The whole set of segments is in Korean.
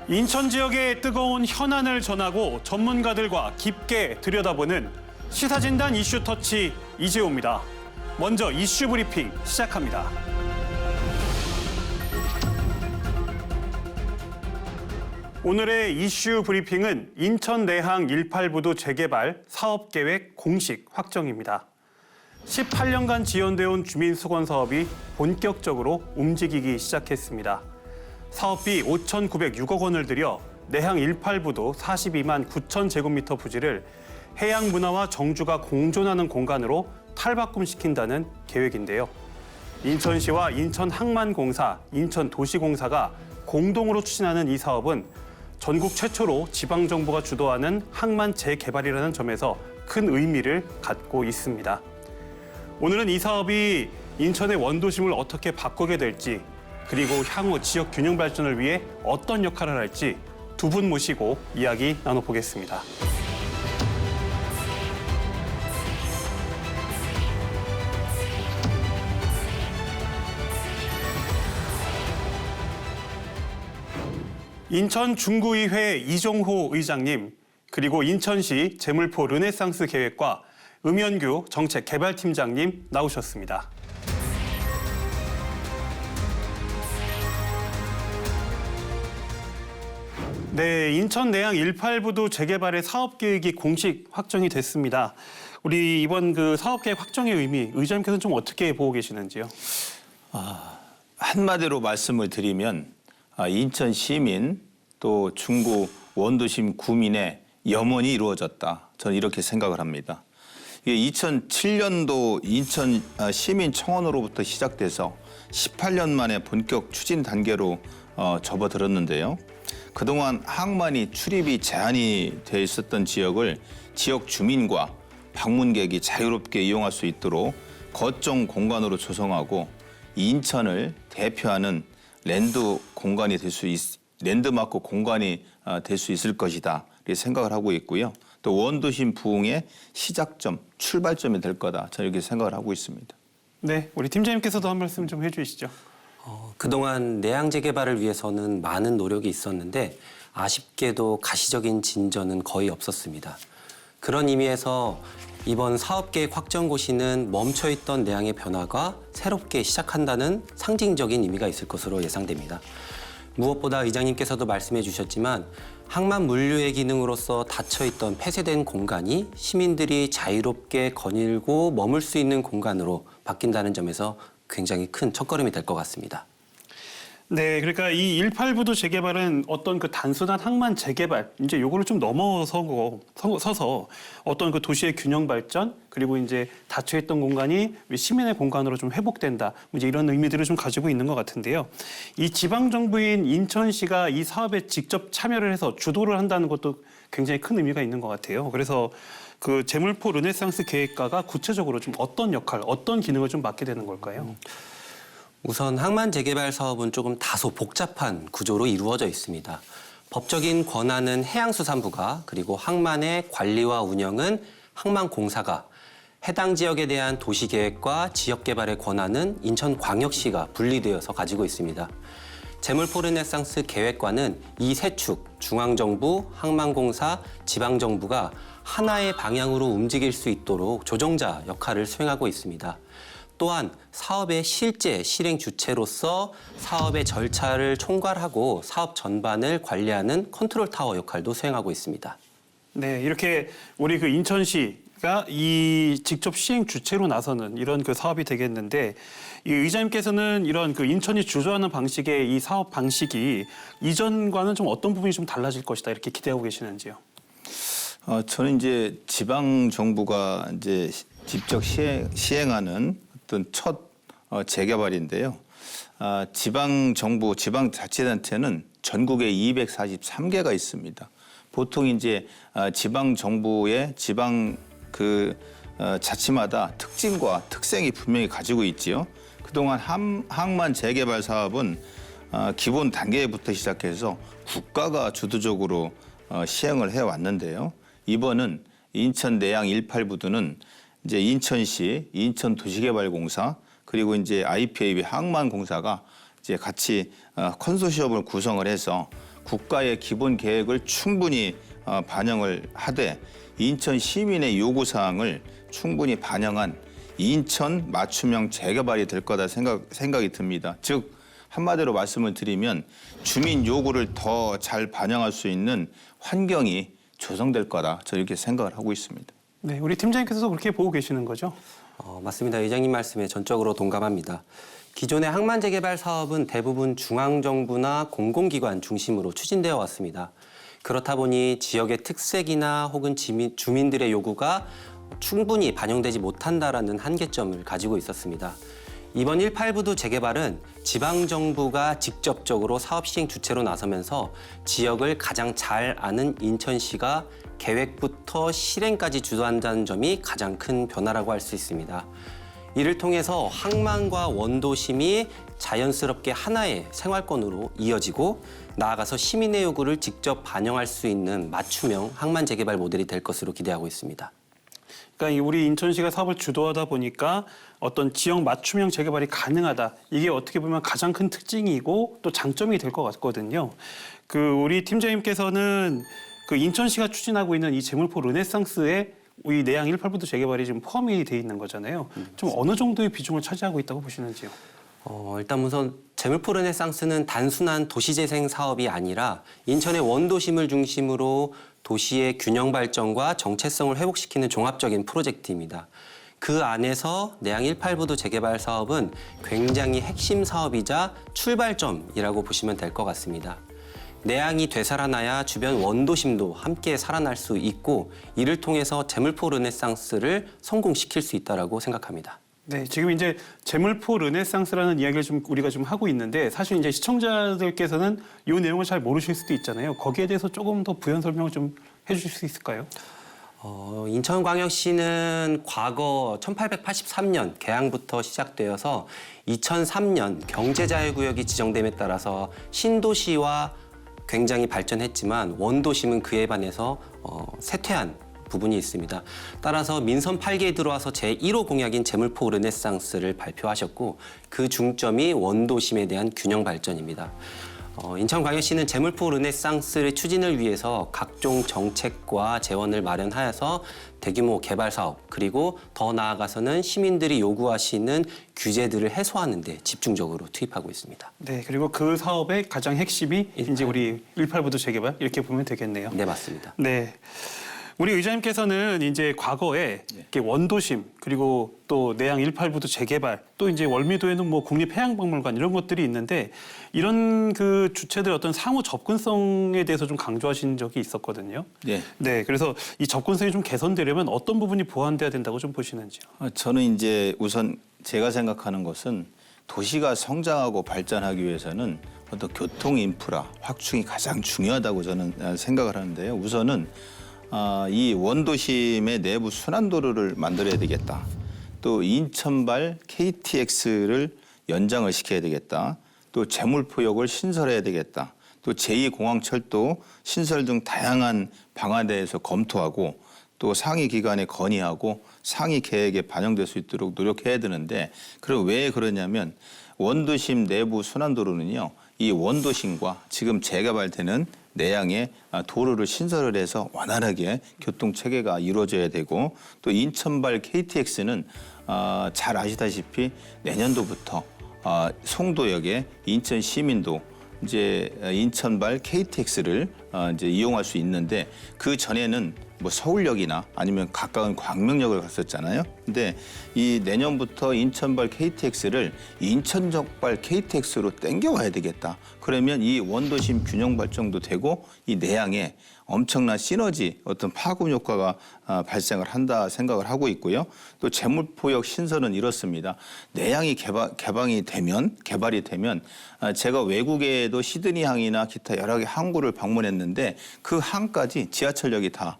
인천 지역의 뜨거운 현안을 전하고 전문가들과 깊게 들여다보는 시사진단 이슈 터치 이재호입니다. 먼저 이슈 브리핑 시작합니다. 오늘의 이슈 브리핑은 인천 내항 18부두 재개발 사업계획 공식 확정입니다. 18년간 지연되어 온 주민수건 사업이 본격적으로 움직이기 시작했습니다. 사업비 5,906억 원을 들여 내항 18부도 42만 9천 제곱미터 부지를 해양문화와 정주가 공존하는 공간으로 탈바꿈시킨다는 계획인데요. 인천시와 인천항만공사, 인천도시공사가 공동으로 추진하는 이 사업은 전국 최초로 지방정부가 주도하는 항만 재개발이라는 점에서 큰 의미를 갖고 있습니다. 오늘은 이 사업이 인천의 원도심을 어떻게 바꾸게 될지, 그리고 향후 지역 균형 발전을 위해 어떤 역할을 할지 두 분 모시고 이야기 나눠보겠습니다. 인천 중구의회 이종호 의장님, 그리고 인천시 재물포 르네상스 계획과 음현규 정책개발팀장님 나오셨습니다. 네, 인천 내항 18부두 재개발의 사업계획이 공식 확정이 됐습니다. 우리 이번 그 사업계획 확정의 의미, 의장님께서는 좀 어떻게 보고 계시는지요? 한마디로 말씀을 드리면 인천 시민 또 중구 원도심 구민의 염원이 이루어졌다. 저는 이렇게 생각을 합니다. 이게 2007년도 인천 시민청원으로부터 시작돼서 18년 만에 본격 추진 단계로 접어들었는데요. 그동안 항만이 출입이 제한이 돼 있었던 지역을 지역 주민과 방문객이 자유롭게 이용할 수 있도록 거점 공간으로 조성하고 인천을 대표하는 랜드마크 공간이 될 수 있을 것이다 이렇게 생각을 하고 있고요. 또 원도심 부흥의 시작점, 출발점이 될 거다 저는 이렇게 생각을 하고 있습니다. 네, 우리 팀장님께서도 한 말씀 좀 해주시죠. 그동안 내항 재개발을 위해서는 많은 노력이 있었는데 아쉽게도 가시적인 진전은 거의 없었습니다. 그런 의미에서 이번 사업계획 확정고시는 멈춰있던 내항의 변화가 새롭게 시작한다는 상징적인 의미가 있을 것으로 예상됩니다. 무엇보다 의장님께서도 말씀해 주셨지만 항만 물류의 기능으로서 닫혀있던 폐쇄된 공간이 시민들이 자유롭게 거닐고 머물 수 있는 공간으로 바뀐다는 점에서 굉장히 큰 첫걸음이 될 것 같습니다. 네, 그러니까 이 18부두 재개발은 어떤 그 단순한 항만 재개발, 이제 요거를 좀 넘어서서 어떤 그 도시의 균형 발전, 그리고 이제 닫혀있던 공간이 시민의 공간으로 좀 회복된다, 이제 이런 의미들을 좀 가지고 있는 것 같은데요. 이 지방정부인 인천시가 이 사업에 직접 참여를 해서 주도를 한다는 것도 굉장히 큰 의미가 있는 것 같아요. 그래서 그 재물포 르네상스 계획과가 구체적으로 좀 어떤 역할, 어떤 기능을 좀 맡게 되는 걸까요? 우선 항만 재개발 사업은 조금 다소 복잡한 구조로 이루어져 있습니다. 법적인 권한은 해양수산부가, 그리고 항만의 관리와 운영은 항만공사가, 해당 지역에 대한 도시계획과 지역개발의 권한은 인천광역시가 분리되어서 가지고 있습니다. 재물포 르네상스 계획과는 이 세 축, 중앙정부, 항만공사, 지방정부가 하나의 방향으로 움직일 수 있도록 조정자 역할을 수행하고 있습니다. 또한 사업의 실제 실행 주체로서 사업의 절차를 총괄하고 사업 전반을 관리하는 컨트롤 타워 역할도 수행하고 있습니다. 네, 이렇게 우리 그 인천시가 이 직접 시행 주체로 나서는 이런 그 사업이 되겠는데, 이 의장님께서는 이런 그 인천이 주도하는 방식의 이 사업 방식이 이전과는 좀 어떤 부분이 좀 달라질 것이다 이렇게 기대하고 계시는지요? 저는 이제 지방 정부가 이제 직접 시행하는 어떤 첫 재개발인데요. 지방 정부, 지방자치단체는 전국에 243개가 있습니다. 보통 이제 지방 정부의 지방 자치마다 특징과 특색이 분명히 가지고 있지요. 그동안 항만 재개발 사업은 기본 단계부터 시작해서 국가가 주도적으로 시행을 해왔는데요. 이번은 인천 내항 18부두는 이제 인천시, 인천도시개발공사 그리고 이제 IPAB 항만공사가 이제 같이 컨소시엄을 구성을 해서 국가의 기본 계획을 충분히 반영을 하되 인천 시민의 요구 사항을 충분히 반영한 인천 맞춤형 재개발이 될 거다 생각이 듭니다. 즉 한마디로 말씀을 드리면 주민 요구를 더 잘 반영할 수 있는 환경이 조성될 거다. 저 이렇게 생각을 하고 있습니다. 네, 우리 팀장님께서도 그렇게 보고 계시는 거죠? 맞습니다. 의장님 말씀에 전적으로 동감합니다. 기존의 항만 재개발 사업은 대부분 중앙정부나 공공기관 중심으로 추진되어 왔습니다. 그렇다 보니 지역의 특색이나 혹은 주민들의 요구가 충분히 반영되지 못한다라는 한계점을 가지고 있었습니다. 이번 18부도 재개발은 지방정부가 직접적으로 사업 시행 주체로 나서면서 지역을 가장 잘 아는 인천시가 계획부터 실행까지 주도한다는 점이 가장 큰 변화라고 할 수 있습니다. 이를 통해서 항만과 원도심이 자연스럽게 하나의 생활권으로 이어지고 나아가서 시민의 요구를 직접 반영할 수 있는 맞춤형 항만 재개발 모델이 될 것으로 기대하고 있습니다. 그러니까 우리 인천시가 사업을 주도하다 보니까 어떤 지역 맞춤형 재개발이 가능하다. 이게 어떻게 보면 가장 큰 특징이고 또 장점이 될 것 같거든요. 우리 팀장님께서는 인천시가 추진하고 있는 이 제물포 르네상스에 이 내양 18부도 재개발이 지금 포함이 돼 있는 거잖아요. 좀 어느 정도의 비중을 차지하고 있다고 보시는지요? 일단 우선 제물포 르네상스는 단순한 도시재생 사업이 아니라 인천의 원도심을 중심으로 도시의 균형 발전과 정체성을 회복시키는 종합적인 프로젝트입니다. 그 안에서 내양 18부도 재개발 사업은 굉장히 핵심 사업이자 출발점이라고 보시면 될 것 같습니다. 내양이 되살아나야 주변 원도심도 함께 살아날 수 있고 이를 통해서 제물포 르네상스를 성공시킬 수 있다고 생각합니다. 네, 지금 이제 제물포 르네상스라는 이야기를 우리가 좀 하고 있는데 사실 이제 시청자들께서는 이 내용을 잘 모르실 수도 있잖아요. 거기에 대해서 조금 더 부연 설명을 좀 해주실 수 있을까요? 인천광역시는 과거 1883년 개항부터 시작되어서 2003년 경제자유구역이 지정됨에 따라서 신도시와 굉장히 발전했지만 원도심은 그에 반해서 쇠퇴한 부분이 있습니다. 따라서 민선 8기에 들어와서 제1호 공약인 제물포 르네상스를 발표하셨고 그 중점이 원도심에 대한 균형 발전입니다. 인천광역시는 제물포 르네상스의 추진을 위해서 각종 정책과 재원을 마련하여서 대규모 개발 사업 그리고 더 나아가서는 시민들이 요구하시는 규제들을 해소하는 데 집중적으로 투입하고 있습니다. 네, 그리고 그 사업의 가장 핵심이 이제 우리 18부도 재개발 이렇게 보면 되겠네요. 네, 맞습니다. 네. 우리 의장님께서는 이제 과거에 이렇게 원도심 그리고 또 내양 18부도 재개발 또 이제 월미도에는 뭐 국립해양박물관 이런 것들이 있는데 이런 주체들 어떤 상호 접근성에 대해서 좀 강조하신 적이 있었거든요. 네. 네, 그래서 이 접근성이 좀 개선되려면 어떤 부분이 보완돼야 된다고 좀 보시는지요? 저는 이제 우선 제가 생각하는 것은 도시가 성장하고 발전하기 위해서는 어떤 교통 인프라 확충이 가장 중요하다고 저는 생각을 하는데요. 우선은 이 원도심의 내부 순환도로를 만들어야 되겠다. 또 인천발 KTX를 연장을 시켜야 되겠다. 또 제물포역을 신설해야 되겠다. 또 제2공항철도 신설 등 다양한 방안에 대해서 검토하고 또 상위 기관에 건의하고 상위 계획에 반영될 수 있도록 노력해야 되는데 그럼 왜 그러냐면 원도심 내부 순환도로는요. 이 원도심과 지금 재개발되는 내양의 도로를 신설을 해서 원활하게 교통 체계가 이루어져야 되고 또 인천발 KTX는 잘 아시다시피 내년도부터 송도역에 인천 시민도 이제 인천발 KTX를 이제 이용할 수 있는데 그 전에는 뭐 서울역이나 아니면 가까운 광명역을 갔었잖아요. 근데 이 내년부터 인천발 KTX를 인천적발 KTX로 땡겨와야 되겠다. 그러면 이 원도심 균형 발전도 되고 이 내양에 엄청난 시너지 어떤 파급 효과가 발생을 한다 생각을 하고 있고요. 또 제물포역 신설은 이렇습니다. 내양이 개발이 되면 제가 외국에도 시드니항이나 기타 여러 개 항구를 방문했는데 그 항까지 지하철역이 다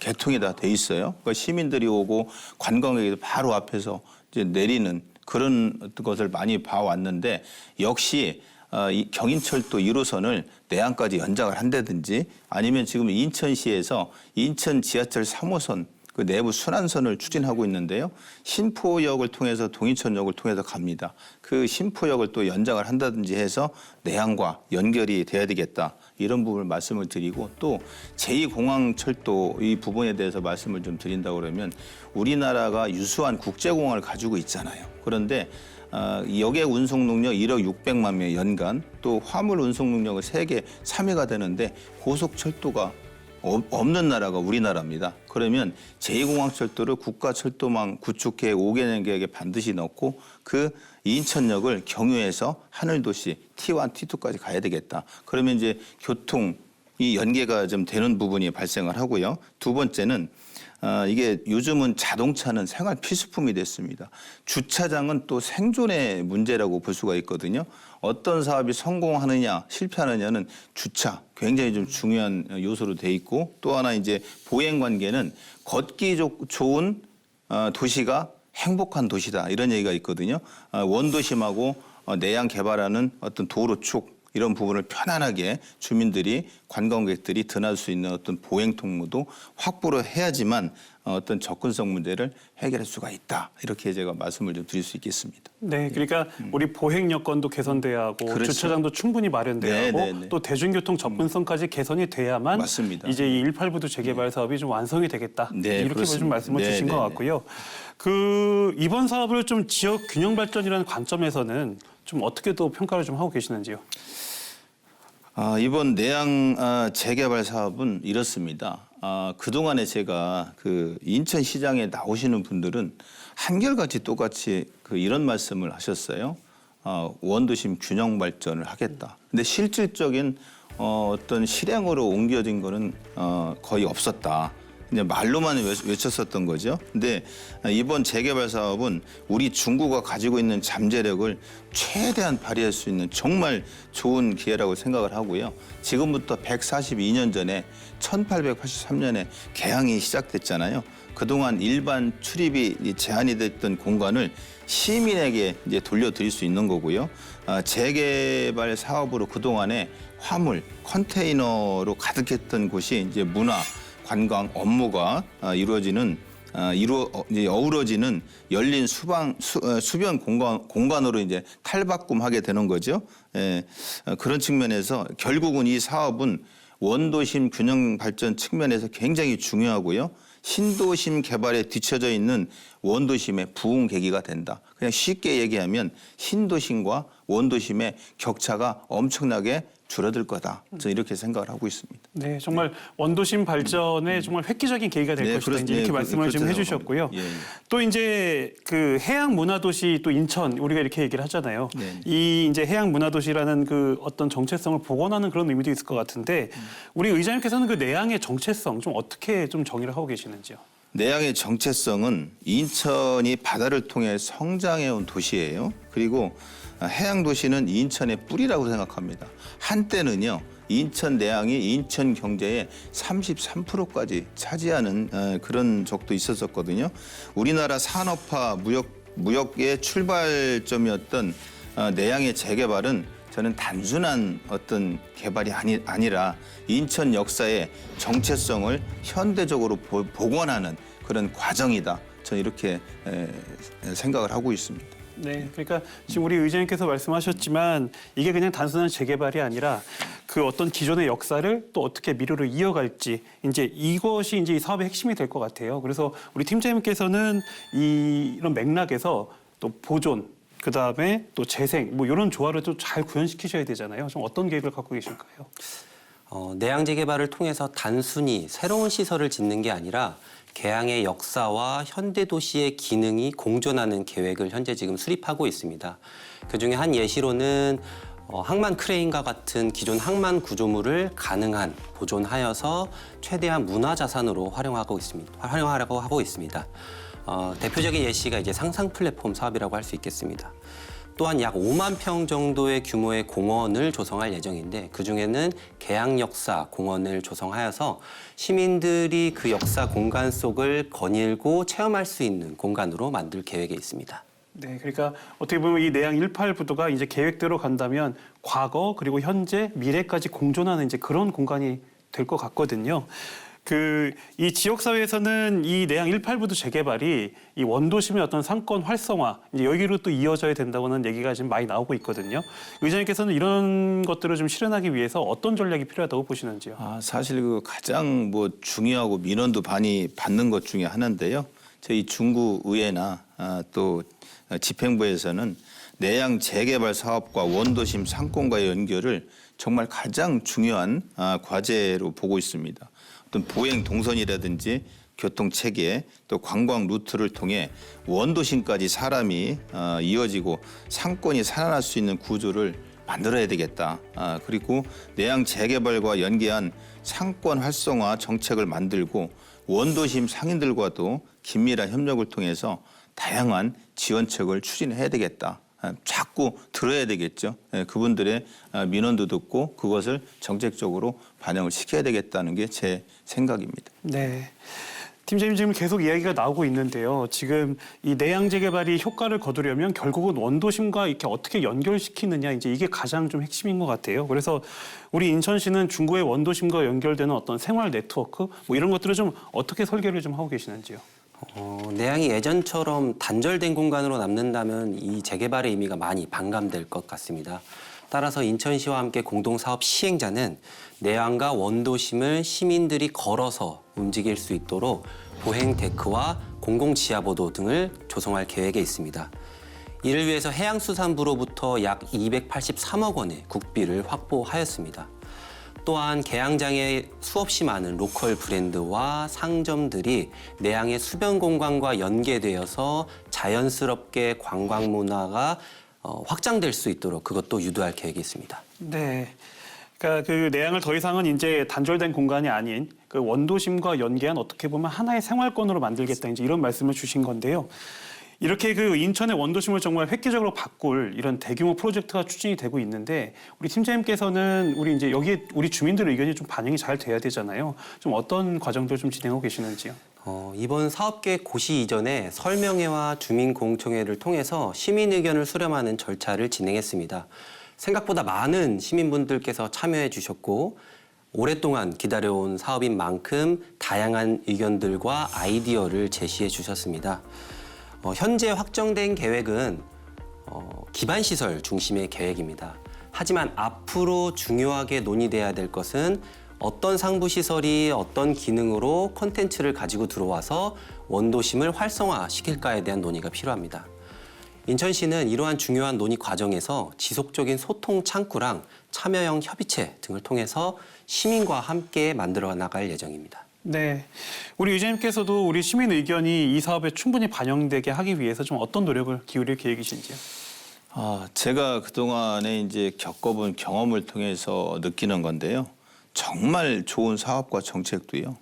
개통이 다 돼 있어요. 그러니까 시민들이 오고 관광객이 바로 앞에서 이제 내리는 그런 것을 많이 봐왔는데 역시 이 경인철도 1호선을 내양까지 연장을 한다든지 아니면 지금 인천시에서 인천 지하철 3호선 그 내부 순환선을 추진하고 있는데요. 신포역을 통해서 동인천역을 통해서 갑니다. 그 신포역을 또 연장을 한다든지 해서 내항과 연결이 돼야 되겠다. 이런 부분을 말씀을 드리고 또 제2공항철도 이 부분에 대해서 말씀을 좀 드린다고 그러면 우리나라가 유수한 국제공항을 가지고 있잖아요. 그런데 여객 운송 능력 1억 600만 명 연간 또 화물 운송 능력은 세계 3위가 되는데 고속철도가 없는 나라가 우리나라입니다. 그러면 제2공항철도를 국가철도망 구축 계획 5개년 계획에 반드시 넣고 그 인천역을 경유해서 하늘도시 T1, T2까지 가야 되겠다. 그러면 이제 교통이 연계가 좀 되는 부분이 발생을 하고요. 두 번째는 이게 요즘은 자동차는 생활 필수품이 됐습니다. 주차장은 또 생존의 문제라고 볼 수가 있거든요. 어떤 사업이 성공하느냐 실패하느냐는 주차 굉장히 좀 중요한 요소로 돼 있고 또 하나 이제 보행 관계는 걷기 좋은 도시가 행복한 도시다 이런 얘기가 있거든요. 원도심하고 내양 개발하는 어떤 도로 쪽 이런 부분을 편안하게 주민들이 관광객들이 드날 수 있는 어떤 보행 통로도 확보를 해야지만 어떤 접근성 문제를 해결할 수가 있다. 이렇게 제가 말씀을 좀 드릴 수 있겠습니다. 네, 그러니까 우리 보행 여건도 개선돼야 하고 그렇죠. 주차장도 충분히 마련돼야 하고 네, 네. 또 대중교통 접근성까지 개선이 돼야만 맞습니다. 이제 이 189도 재개발 사업이 좀 완성이 되겠다. 네, 이렇게 그렇습니다. 좀 말씀을 네, 주신 네, 것 네. 같고요. 이번 사업을 좀 지역 균형 발전이라는 관점에서는 좀 어떻게 또 평가를 좀 하고 계시는지요? 이번 내양 재개발 사업은 이렇습니다. 그동안에 제가 그 인천시장에 나오시는 분들은 한결같이 똑같이 이런 말씀을 하셨어요. 원도심 균형 발전을 하겠다. 근데 실질적인 어떤 실행으로 옮겨진 거는 거의 없었다. 이제 말로만 외쳤었던 거죠. 근데 이번 재개발 사업은 우리 중구가 가지고 있는 잠재력을 최대한 발휘할 수 있는 정말 좋은 기회라고 생각을 하고요. 지금부터 142년 전에 1883년에 개항이 시작됐잖아요. 그동안 일반 출입이 제한이 됐던 공간을 시민에게 이제 돌려드릴 수 있는 거고요. 재개발 사업으로 그동안에 화물, 컨테이너로 가득했던 곳이 이제 문화, 관광 업무가 이제 어우러지는 열린 수변 공간으로 이제 탈바꿈하게 되는 거죠. 그런 측면에서 결국은 이 사업은 원도심 균형 발전 측면에서 굉장히 중요하고요. 신도심 개발에 뒤처져 있는 원도심의 부흥 계기가 된다. 그냥 쉽게 얘기하면 신도심과 원도심의 격차가 엄청나게 줄어들 거다. 저는 이렇게 생각을 하고 있습니다. 네, 정말 원도심 발전에 정말 획기적인 계기가 될 것이다. 이제 이렇게 말씀을 좀 해주셨고요. 예. 또 이제 그 해양 문화도시 또 인천 우리가 이렇게 얘기를 하잖아요. 네. 이 이제 해양 문화도시라는 그 어떤 정체성을 복원하는 그런 의미도 있을 것 같은데 우리 의장님께서는 그 내양의 정체성 좀 어떻게 좀 정의를 하고 계시는지요? 내양의 정체성은 인천이 바다를 통해 성장해온 도시예요. 그리고 해양 도시는 인천의 뿌리라고 생각합니다. 한때는요. 인천 내양이 인천 경제의 33%까지 차지하는 그런 적도 있었거든요. 우리나라 산업화 무역의 출발점이었던 내양의 재개발은 저는 단순한 어떤 개발이 아니라 인천 역사의 정체성을 현대적으로 복원하는 그런 과정이다. 저는 이렇게 생각을 하고 있습니다. 네, 그러니까 지금 우리 의장님께서 말씀하셨지만 이게 그냥 단순한 재개발이 아니라 그 어떤 기존의 역사를 또 어떻게 미래로 이어갈지 이제 이것이 이제 이 사업의 핵심이 될 것 같아요. 그래서 우리 팀장님께서는 이런 맥락에서 또 보존, 그 다음에 또 재생, 뭐 이런 조화를 좀 잘 구현시키셔야 되잖아요. 좀 어떤 계획을 갖고 계실까요? 내양 재개발을 통해서 단순히 새로운 시설을 짓는 게 아니라 개항의 역사와 현대 도시의 기능이 공존하는 계획을 현재 지금 수립하고 있습니다. 그중에 한 예시로는 항만 크레인과 같은 기존 항만 구조물을 가능한 보존하여서 최대한 문화 자산으로 활용하려고 하고 있습니다. 대표적인 예시가 이제 상상 플랫폼 사업이라고 할 수 있겠습니다. 또한 약 5만 평 정도의 규모의 공원을 조성할 예정인데 그중에는 개항 역사 공원을 조성하여서 시민들이 그 역사 공간 속을 거닐고 체험할 수 있는 공간으로 만들 계획에 있습니다. 네, 그러니까 어떻게 보면 이 내양 18부도가 이제 계획대로 간다면 과거 그리고 현재 미래까지 공존하는 이제 그런 공간이 될 것 같거든요. 이 지역 사회에서는 이 내양 18부도 재개발이 이 원도심의 어떤 상권 활성화 이제 여기로 또 이어져야 된다고는 얘기가 지금 많이 나오고 있거든요. 의장님께서는 이런 것들을 좀 실현하기 위해서 어떤 전략이 필요하다고 보시는지요? 사실 그 가장 중요하고 민원도 많이 받는 것 중에 하나인데요. 저희 중구의회나 또 집행부에서는 내양 재개발 사업과 원도심 상권과의 연결을 정말 가장 중요한 과제로 보고 있습니다. 어떤 보행 동선이라든지 교통 체계 또 관광 루트를 통해 원도심까지 사람이 이어지고 상권이 살아날 수 있는 구조를 만들어야 되겠다. 그리고 내양 재개발과 연계한 상권 활성화 정책을 만들고 원도심 상인들과도 긴밀한 협력을 통해서 다양한 지원책을 추진해야 되겠다. 자꾸 들어야 되겠죠. 그분들의 민원도 듣고 그것을 정책적으로 반영을 시켜야 되겠다는 게 제 생각입니다. 네. 팀장님 지금 계속 이야기가 나오고 있는데요. 지금 이 내양 재개발이 효과를 거두려면 결국은 원도심과 이렇게 어떻게 연결시키느냐 이제 이게 가장 좀 핵심인 것 같아요. 그래서 우리 인천시는 중구의 원도심과 연결되는 어떤 생활 네트워크 뭐 이런 것들을 좀 어떻게 설계를 좀 하고 계시는지요? 내양이 예전처럼 단절된 공간으로 남는다면 이 재개발의 의미가 많이 반감될 것 같습니다. 따라서 인천시와 함께 공동사업 시행자는 내양과 원도심을 시민들이 걸어서 움직일 수 있도록 보행 데크와 공공지하보도 등을 조성할 계획에 있습니다. 이를 위해서 해양수산부로부터 약 283억 원의 국비를 확보하였습니다. 또한 개항장에 수없이 많은 로컬 브랜드와 상점들이 내양의 수변 공간과 연계되어서 자연스럽게 관광 문화가 확장될 수 있도록 그것도 유도할 계획이 있습니다. 네. 그러니까 그 내양을 더 이상은 이제 단절된 공간이 아닌 그 원도심과 연계한 어떻게 보면 하나의 생활권으로 만들겠다 이제 이런 말씀을 주신 건데요. 이렇게 그 인천의 원도심을 정말 획기적으로 바꿀 이런 대규모 프로젝트가 추진이 되고 있는데 우리 팀장님께서는 우리 이제 여기에 우리 주민들의 의견이 좀 반영이 잘 돼야 되잖아요. 좀 어떤 과정들 좀 진행하고 계시는지요? 이번 사업계획 고시 이전에 설명회와 주민공청회를 통해서 시민 의견을 수렴하는 절차를 진행했습니다. 생각보다 많은 시민분들께서 참여해 주셨고 오랫동안 기다려온 사업인 만큼 다양한 의견들과 아이디어를 제시해 주셨습니다. 현재 확정된 계획은 기반시설 중심의 계획입니다. 하지만 앞으로 중요하게 논의돼야 될 것은 어떤 상부시설이 어떤 기능으로 콘텐츠를 가지고 들어와서 원도심을 활성화시킬까에 대한 논의가 필요합니다. 인천시는 이러한 중요한 논의 과정에서 지속적인 소통 창구랑 참여형 협의체 등을 통해서 시민과 함께 만들어 나갈 예정입니다. 네. 우리 의장님께서도 우리 시민 의견이 이 사업에 충분히 반영되게 하기 위해서 좀 어떤 노력을 기울일 계획이신지요? 제가 그동안에 이제 겪어본 경험을 통해서 느끼는 건데요. 정말 좋은 사업과 정책도요.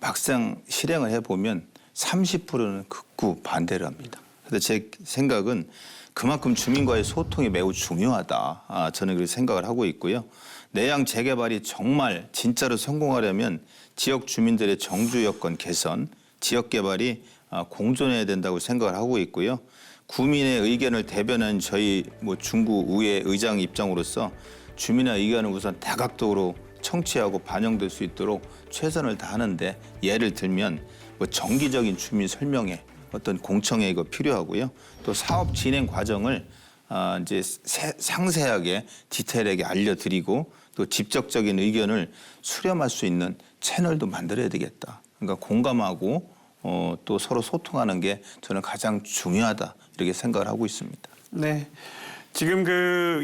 막상 실행을 해보면 30%는 극구 반대를 합니다. 그래서 제 생각은 그만큼 주민과의 소통이 매우 중요하다. 저는 그렇게 생각을 하고 있고요. 내양 재개발이 정말 진짜로 성공하려면 지역 주민들의 정주 여건 개선, 지역 개발이 공존해야 된다고 생각을 하고 있고요. 구민의 의견을 대변한 저희 중구의회 의장 입장으로서 주민의 의견을 우선 다각도로 청취하고 반영될 수 있도록 최선을 다하는데 예를 들면 정기적인 주민 설명회, 어떤 공청회가 필요하고요. 또 사업 진행 과정을 이제 상세하게 디테일하게 알려드리고 또 직접적인 의견을 수렴할 수 있는 채널도 만들어야 되겠다. 그러니까 공감하고 또 서로 소통하는 게 저는 가장 중요하다 이렇게 생각을 하고 있습니다. 네. 지금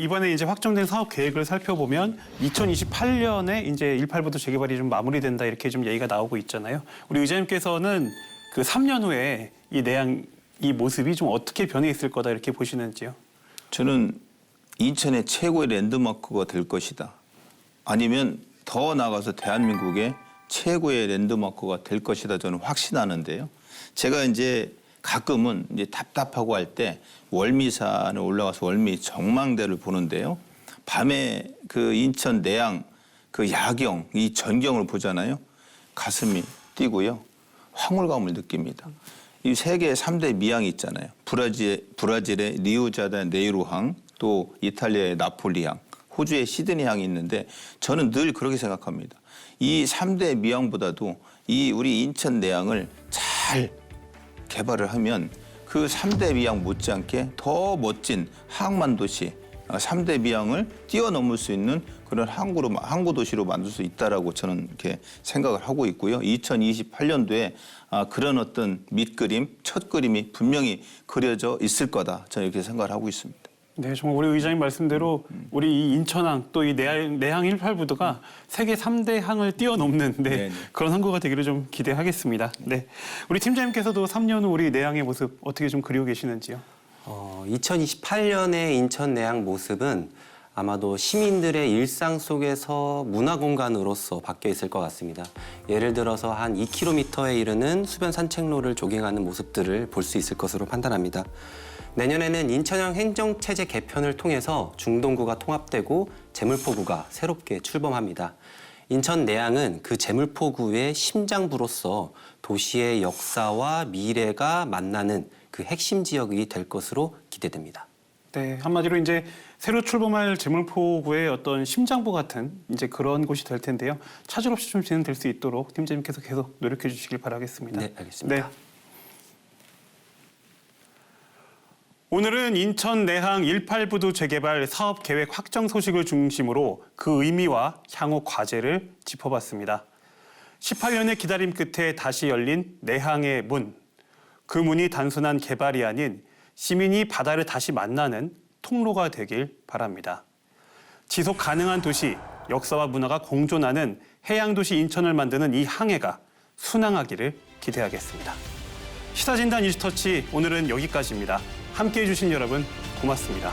이번에 이제 확정된 사업 계획을 살펴보면 2028년에 이제 18부도 재개발이 좀 마무리된다 이렇게 좀 얘기가 나오고 있잖아요. 우리 의장님께서는 그 3년 후에 이 내양 이 모습이 좀 어떻게 변해 있을 거다 이렇게 보시는지요? 저는 인천의 최고의 랜드마크가 될 것이다. 아니면 더 나아가서 대한민국의 최고의 랜드마크가 될 것이다. 저는 확신하는데요. 제가 이제 가끔은 이제 답답하고 할 때 월미산에 올라가서 월미 정망대를 보는데요. 밤에 그 인천 내양 그 야경, 이 전경을 보잖아요. 가슴이 뛰고요. 황홀감을 느낍니다. 이 세계 3대 미항이 있잖아요. 브라질의 리우자다 네이루항, 또 이탈리아의 나폴리항, 호주의 시드니항이 있는데 저는 늘 그렇게 생각합니다. 이 3대 미항보다도 이 우리 인천 내항을 잘 개발을 하면 그 3대 미항 못지않게 더 멋진 항만 도시, 3대 미항을 뛰어넘을 수 있는 그런 항구 도시로 만들 수 있다라고 저는 이렇게 생각을 하고 있고요. 2028년도에 그런 어떤 밑그림, 첫 그림이 분명히 그려져 있을 거다. 저는 이렇게 생각을 하고 있습니다. 네, 정말 우리 의장님 말씀대로 우리 이 인천항 또 이 내항 18부도가 세계 3대 항을 뛰어넘는 네네. 그런 항구가 되기를 좀 기대하겠습니다. 네, 우리 팀장님께서도 3년 후 우리 내항의 모습 어떻게 좀 그리고 계시는지요? 2028년의 인천 내항 모습은 아마도 시민들의 일상 속에서 문화공간으로서 바뀌어 있을 것 같습니다. 예를 들어서 한 2km에 이르는 수변 산책로를 조깅하는 모습들을 볼 수 있을 것으로 판단합니다. 내년에는 인천형 행정체제 개편을 통해서 중동구가 통합되고 제물포구가 새롭게 출범합니다. 인천 내항은 그 제물포구의 심장부로서 도시의 역사와 미래가 만나는 그 핵심 지역이 될 것으로 기대됩니다. 네, 한마디로 이제 새로 출범할 제물포구의 어떤 심장부 같은 이제 그런 곳이 될 텐데요. 차질 없이 좀 진행될 수 있도록 팀장님께서 계속 노력해 주시길 바라겠습니다. 네, 알겠습니다. 오늘은 인천 내항 18부도 재개발 사업 계획 확정 소식을 중심으로 그 의미와 향후 과제를 짚어봤습니다. 18년의 기다림 끝에 다시 열린 내항의 문. 그 문이 단순한 개발이 아닌 시민이 바다를 다시 만나는 통로가 되길 바랍니다. 지속 가능한 도시, 역사와 문화가 공존하는 해양도시 인천을 만드는 이 항해가 순항하기를 기대하겠습니다. 시사진단 이슈터치 오늘은 여기까지입니다. 함께해 주신 여러분 고맙습니다.